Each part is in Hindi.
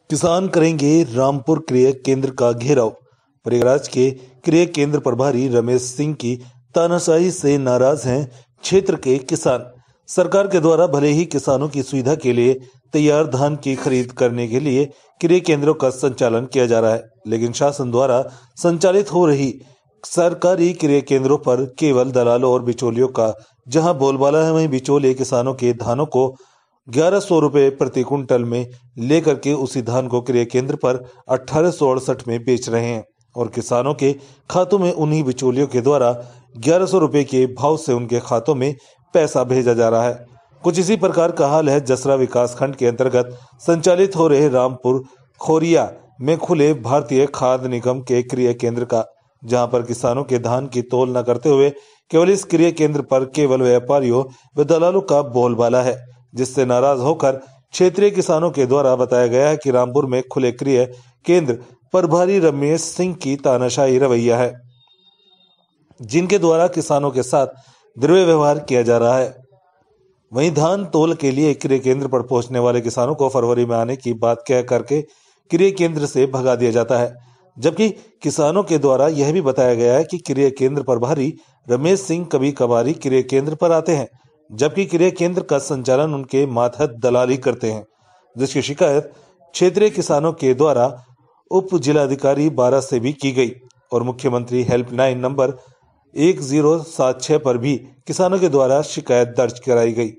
किसान करेंगे रामपुर क्रय केंद्र का घेराव। प्रयागराज के क्रय केंद्र प्रभारी रमेश सिंह की तानाशाही से नाराज हैं क्षेत्र के किसान। सरकार के द्वारा भले ही किसानों की सुविधा के लिए तैयार धान की खरीद करने के लिए क्रय केंद्रों का संचालन किया जा रहा है, लेकिन शासन द्वारा संचालित हो रही सरकारी क्रय केंद्रों पर केवल दलालों और बिचौलियों का जहां बोलबाला है, वहीं बिचौलिए किसानों के धानों को 1100 रुपए प्रति कुंटल में लेकर के उसी धान को क्रय केंद्र पर 1868 में बेच रहे हैं और किसानों के खातों में उन्हीं बिचौलियों के द्वारा 1100 रुपए के भाव से उनके खातों में पैसा भेजा जा रहा है। कुछ इसी प्रकार का हाल है जसरा विकास खंड के अंतर्गत संचालित हो रहे रामपुर खोरिया में खुले भारतीय खाद्य निगम के क्रय केंद्र का, जहां पर किसानों के धान की तौल न करते हुए केवल इस क्रय केंद्र पर केवल व्यापारियों व दलालों का बोलबाला है, जिससे नाराज होकर क्षेत्रीय किसानों के द्वारा बताया गया है कि रामपुर में खुले क्रय केंद्र प्रभारी रमेश सिंह की तानाशाही रवैया है, जिनके द्वारा किसानों के साथ द्रव्य व्यवहार किया जा रहा है। वहीं धान तौल के लिए क्रय केंद्र पर पहुंचने वाले किसानों को फरवरी में आने की बात कह करके क्रय केंद्र से भगा दिया जाता है, जबकि किसानों के द्वारा यह भी बताया गया है कि क्रय केंद्र प्रभारी रमेश सिंह कभी कभारी क्रय केंद्र पर आते हैं, जबकि क्रय केंद्र का संचालन उनके मातहत दलाल ही करते हैं, जिसकी शिकायत क्षेत्रीय किसानों के द्वारा उप जिलाधिकारी 12 से भी की गई और मुख्यमंत्री हेल्पलाइन नंबर 1076 पर भी किसानों के द्वारा शिकायत दर्ज कराई गई,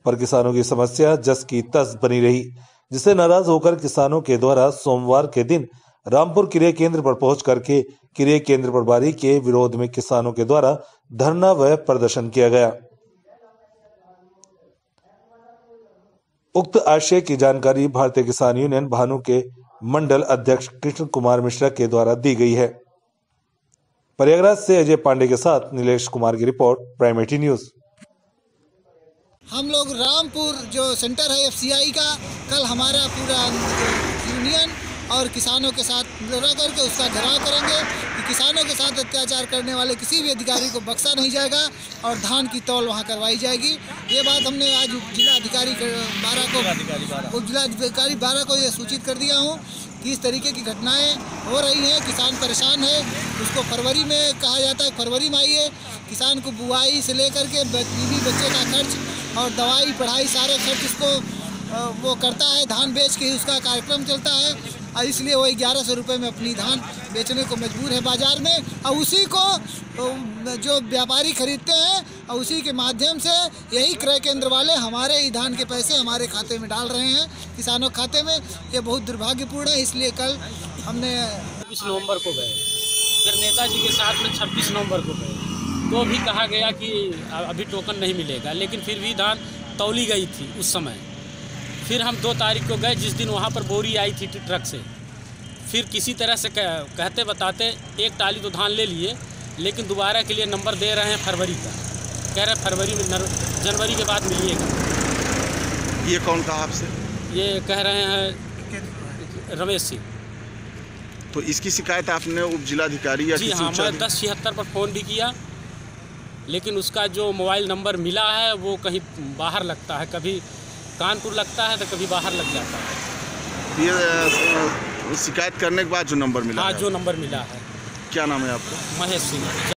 पर किसानों की समस्या जस की तस बनी रही, जिससे नाराज होकर किसानों के द्वारा सोमवार के दिन रामपुर क्रय केंद्र पर पहुंच करके क्रय केंद्र प्रभारी के विरोध में किसानों के द्वारा धरना व प्रदर्शन किया गया। उक्त आशय की जानकारी भारतीय किसान यूनियन भानु के मंडल अध्यक्ष कृष्ण कुमार मिश्रा के द्वारा दी गई है। प्रयागराज से अजय पांडे के साथ नीलेश कुमार की रिपोर्ट, प्राइम 18 न्यूज। हम लोग रामपुर जो सेंटर है एफसीआई का, कल हमारा पूरा यूनियन और किसानों के साथ लड़ा करके उसका घेराव करेंगे कि किसानों के साथ अत्याचार करने वाले किसी भी अधिकारी को बख्शा नहीं जाएगा और धान की तौल वहां करवाई जाएगी। ये बात हमने आज जिलाधिकारी 12 को ये सूचित कर दिया हूँ कि इस तरीके की घटनाएं हो रही हैं। किसान परेशान है, उसको फरवरी में कहा जाता है, फरवरी में आइए। किसान को बुआई से लेकर के बीवी बच्चे का खर्च और दवाई पढ़ाई सारे खर्च उसको वो करता है, धान बेच के ही उसका कार्यक्रम चलता है और इसलिए वही 1100 रुपये में अपनी धान बेचने को मजबूर है बाज़ार में, और उसी को जो व्यापारी खरीदते हैं और उसी के माध्यम से यही क्रय केंद्र वाले हमारे ही धान के पैसे हमारे खाते में डाल रहे हैं, किसानों के खाते में। ये बहुत दुर्भाग्यपूर्ण है। इसलिए कल हमने 26 नवंबर को गए, फिर नेताजी के साथ में 26 नवंबर को गए, तो भी कहा गया कि अभी टोकन नहीं मिलेगा, लेकिन फिर भी धान तौली गई थी उस समय। फिर हम 2 तारीख को गए, जिस दिन वहाँ पर बोरी आई थी ट्रक से। फिर किसी तरह से कहते बताते 1 टाली तो धान ले लिए, लेकिन दोबारा के लिए नंबर दे रहे हैं फरवरी का, कह रहे हैं फरवरी में जनवरी के बाद मिलिएगा। ये कौन कहा आपसे? ये कह रहे हैं रमेश सिंह। तो इसकी शिकायत आपने उप जिलाधिकारी या जी हाँ, मैं 1076 पर फ़ोन भी किया, लेकिन उसका जो मोबाइल नंबर मिला है वो कहीं बाहर लगता है, कभी कानपुर लगता है तो कभी बाहर लग जाता है। ये शिकायत करने के बाद जो नंबर मिला? हाँ, जो नंबर मिला है। क्या नाम है आपका? महेश सिंह।